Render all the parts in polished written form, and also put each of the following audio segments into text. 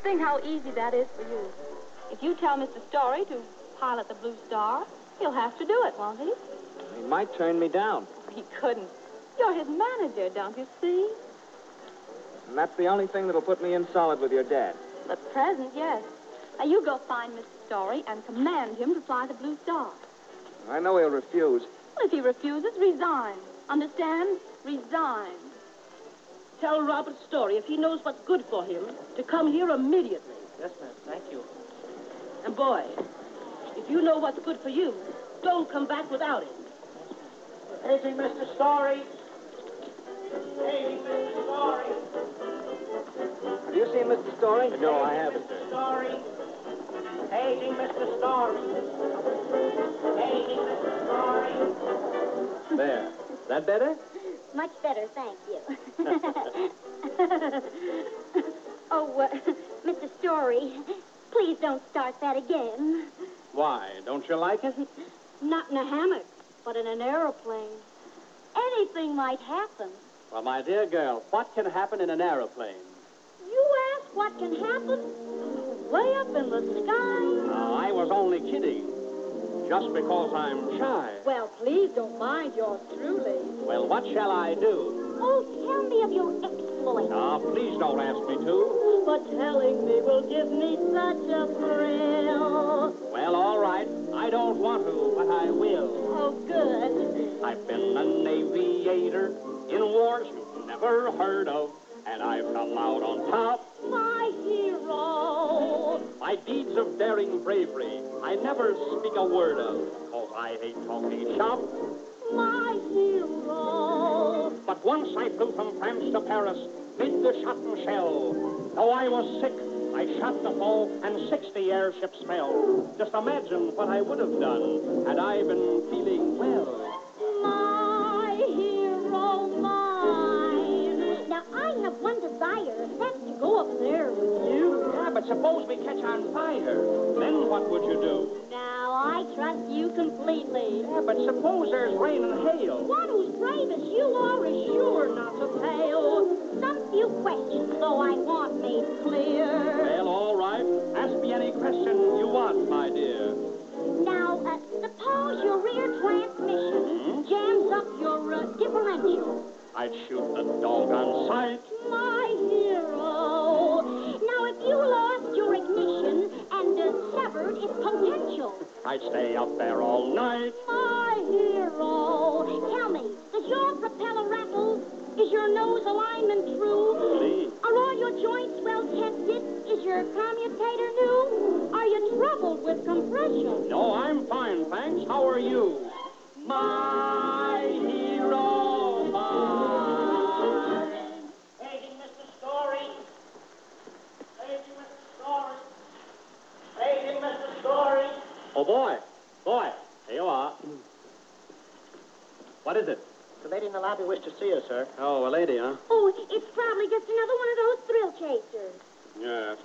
Think how easy that is for you. If you tell Mr. Story to pilot the Blue Star, he'll have to do it, won't he? He might turn me down. He couldn't. You're his manager, don't you see? And that's the only thing that'll put me in solid with your dad. At present, yes. Now, you go find Mr. Story and command him to fly the Blue Star. I know he'll refuse. Well, if he refuses, resign. Understand? Resign. Tell Robert Story, if he knows what's good for him, to come here immediately. Yes, ma'am. Thank you. And, boy, if you know what's good for you, don't come back without it. Paging Mr. Story. Paging Mr. Story. Have you seen Mr. Story? No, I haven't, sir. Story. Paging Mr. Story. Paging Mr. Story. There. Is that better? Much better, thank you. Mr. Story, please don't start that again. Why? Don't you like it? Not in a hammock, but in an aeroplane. Anything might happen. Well, my dear girl, what can happen in an aeroplane? You ask what can happen? Way up in the sky? No, I was only kidding. Just because I'm shy. Well, please don't mind yours truly. Well, what shall I do? Oh, tell me of your exploits. Ah, please don't ask me to. But telling me will give me such a thrill. Well, all right. I don't want to, but I will. Oh, good. I've been an aviator in wars you've never heard of, and I've come out on top. My hero. My deeds of daring bravery I never speak a word of, 'cause I hate talking shop. My hero. But once I flew from France to Paris, mid the shot and shell. Though I was sick, I shot the fall, and 60 airships fell. Just imagine what I would have done had I been feeling well. My hero, mine. Now, I have one desire. That's to go up there with you. Yeah, but suppose we catch on fire. Then what would you do? Now, I trust you completely. Yeah, but suppose there's rain and hail. One who's brave as you are is sure not to fail. Some few questions, though, I want made clear. Well, all right. Ask me any question you want, my dear. Now, suppose your rear transmission jams up your differential. I'd shoot the dog on sight. My hero. Now, if you lost your ignition and severed its potential. I'd stay up there all night. My hero. Tell me, does your propeller rattle? Is your nose alignment true? Please. Are all your joints well tested? Is your commutator new? Are you troubled with compression? No, I'm fine, thanks. How are you? My hero, mine. Paging Mr. Story. Paging Mr. Story. Paging Mr. Story. Oh, boy. Boy, here you are. What is it? The lady in the lobby wished to see you, sir. Oh, a lady, huh? Oh, it's probably just another one of those thrill chasers. Yes.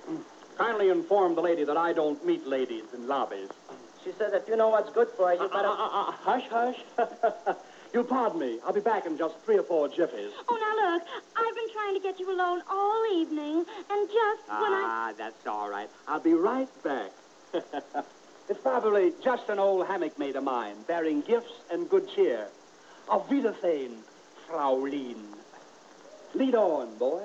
Kindly inform the lady that I don't meet ladies in lobbies. She says if you know what's good for you, better... Hush, hush. You'll pardon me. I'll be back in just 3 or 4 jiffies. Oh, now look, I've been trying to get you alone all evening, and just when I... That's all right. I'll be right back. It's probably just an old hammock mate of mine, bearing gifts and good cheer. Auf Wiedersehen, Fraulein. Lead on, boy.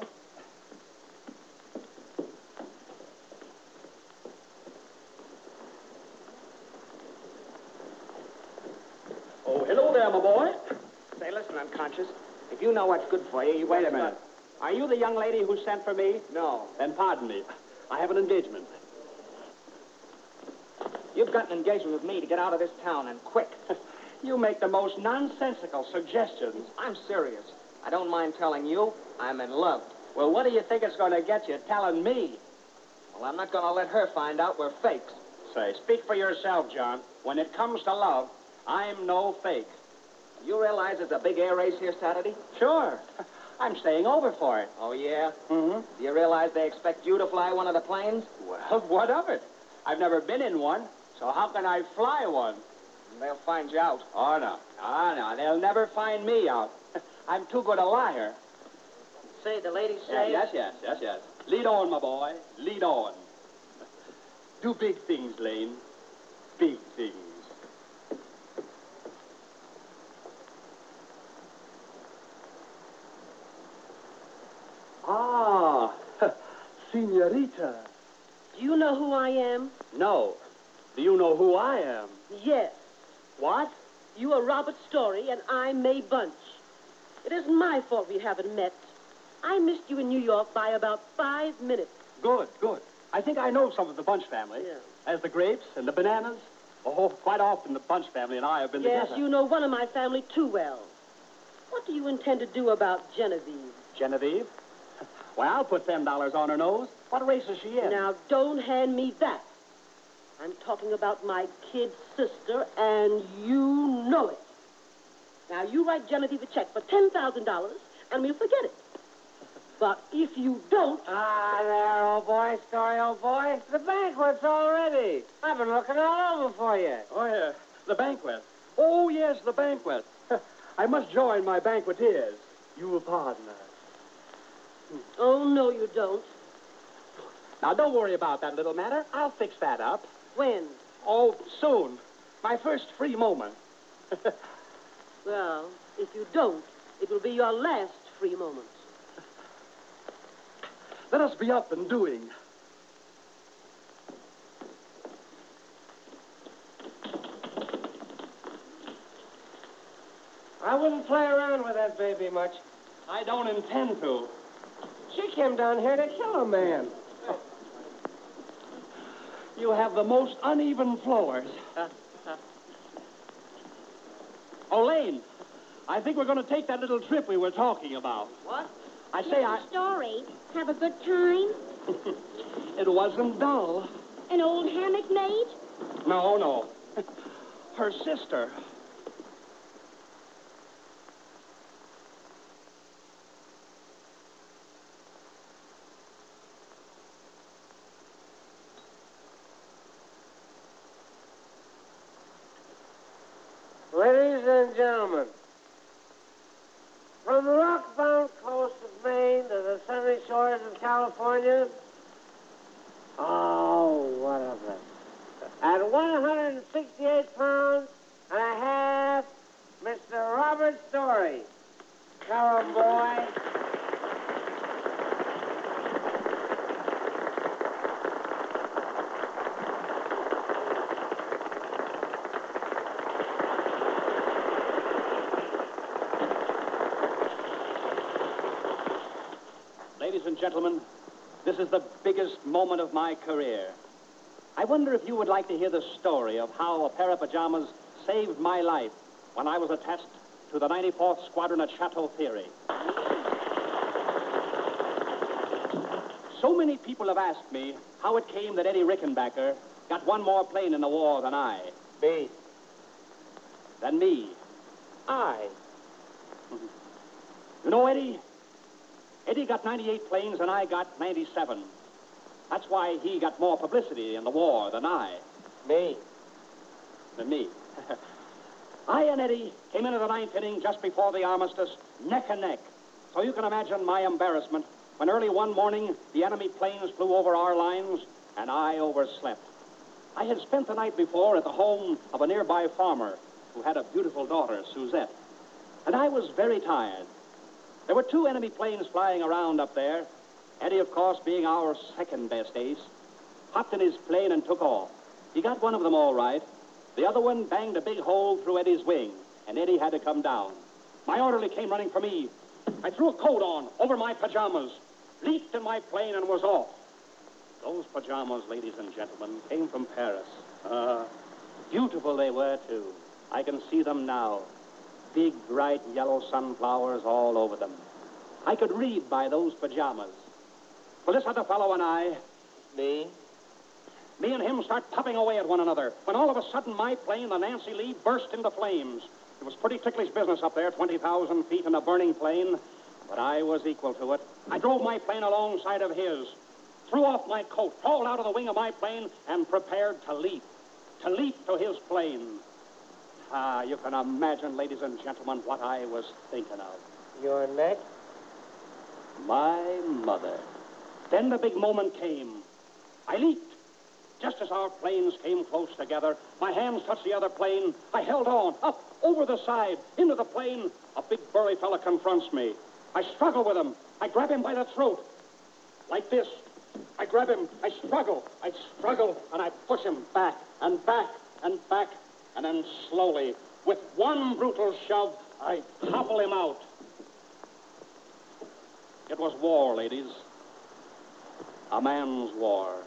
Oh, hello there, my boy. Say, listen, unconscious. If you know what's good for you, you... Wait a minute. Are you the young lady who sent for me? No. Then pardon me. I have an engagement. You've got an engagement with me to get out of this town, and quick. You make the most nonsensical suggestions. I'm serious. I don't mind telling you I'm in love. Well, what do you think it's going to get you telling me? Well, I'm not going to let her find out we're fakes. Say, speak for yourself, John. When it comes to love, I'm no fake. You realize there's a big air race here Saturday? Sure. I'm staying over for it. Oh, yeah? Mm-hmm. Do you realize they expect you to fly one of the planes? Well, what of it? I've never been in one, so how can I fly one? They'll find you out. Oh, no. Oh, no. They'll never find me out. I'm too good a liar. Say, the lady say... Yes. Lead on, my boy. Lead on. Do big things, Lane. Big things. Ah, Senorita. Do you know who I am? No. Do you know who I am? Yes. What? You are Robert Story, and I'm May Bunch. It isn't my fault we haven't met. I missed you in New York by about 5 minutes. Good, good. I think I know some of the Bunch family. Yeah. As the grapes and the bananas. Oh, quite often the Bunch family and I have been Yes, together. you know one of my family too well. What do you intend to do about Genevieve? Genevieve? Well, I'll put $10 on her nose. What race is she in? Now, don't hand me that. I'm talking about my kid's sister, and you know it. Now, you write Genevieve a check for $10,000, and we'll forget it. But if you don't... Ah, there, old boy, Story, old boy. The banquet's all ready. I've been looking all over for you. Oh, yeah. The banquet. Oh, yes, the banquet. I must join my banqueteers. You will pardon us. Oh, no, you don't. Now, don't worry about that little matter. I'll fix that up. When? Oh, soon. My first free moment. Well, if you don't, it will be your last free moment. Let us be up and doing. I wouldn't play around with that baby much. I don't intend to. She came down here to kill a man. You have the most uneven floors. Lane, I think we're going to take that little trip we were talking about. What? I say Mr. Story, have a good time? It wasn't dull. An old hammock made? No, no. Her sister. Ladies and gentlemen, from the rock-bound coast of Maine to the sunny shores of California, oh, what a blessing. At 168 pounds and a half, Mr. Robert Story. Come boy. Ladies and gentlemen, this is the biggest moment of my career. I wonder if you would like to hear the story of how a pair of pajamas saved my life when I was attached to the 94th Squadron at Chateau Thierry. So many people have asked me how it came that Eddie Rickenbacker got one more plane in the war than I. Me. Than me. I. You know, Eddie got 98 planes and I got 97. That's why he got more publicity in the war than I. Me. Than me. I and Eddie came into the ninth inning just before the armistice, neck and neck. So you can imagine my embarrassment when early one morning the enemy planes flew over our lines and I overslept. I had spent the night before at the home of a nearby farmer who had a beautiful daughter, Suzette. And I was very tired. There were two enemy planes flying around up there. Eddie, of course, being our second best ace, hopped in his plane and took off. He got one of them all right. The other one banged a big hole through Eddie's wing, and Eddie had to come down. My orderly came running for me. I threw a coat on over my pajamas, leaped in my plane, and was off. Those pajamas, ladies and gentlemen, came from Paris. Beautiful they were, too. I can see them now. Big, bright, yellow sunflowers all over them. I could read by those pajamas. Well, this other fellow and I... Me. Me and him start puffing away at one another, when all of a sudden my plane, the Nancy Lee, burst into flames. It was pretty ticklish business up there, 20,000 feet in a burning plane, but I was equal to it. I drove my plane alongside of his, threw off my coat, crawled out of the wing of my plane, and prepared to leap to his plane. You can imagine, ladies and gentlemen, what I was thinking of. Your neck? My mother. Then the big moment came. I leaped. Just as our planes came close together, my hands touched the other plane. I held on, up, over the side, into the plane. A big burly fella confronts me. I struggle with him. I grab him by the throat. Like this. I grab him. I struggle, and I push him back and back and back. And then slowly, with one brutal shove, I topple him out. It was war, ladies. A man's war.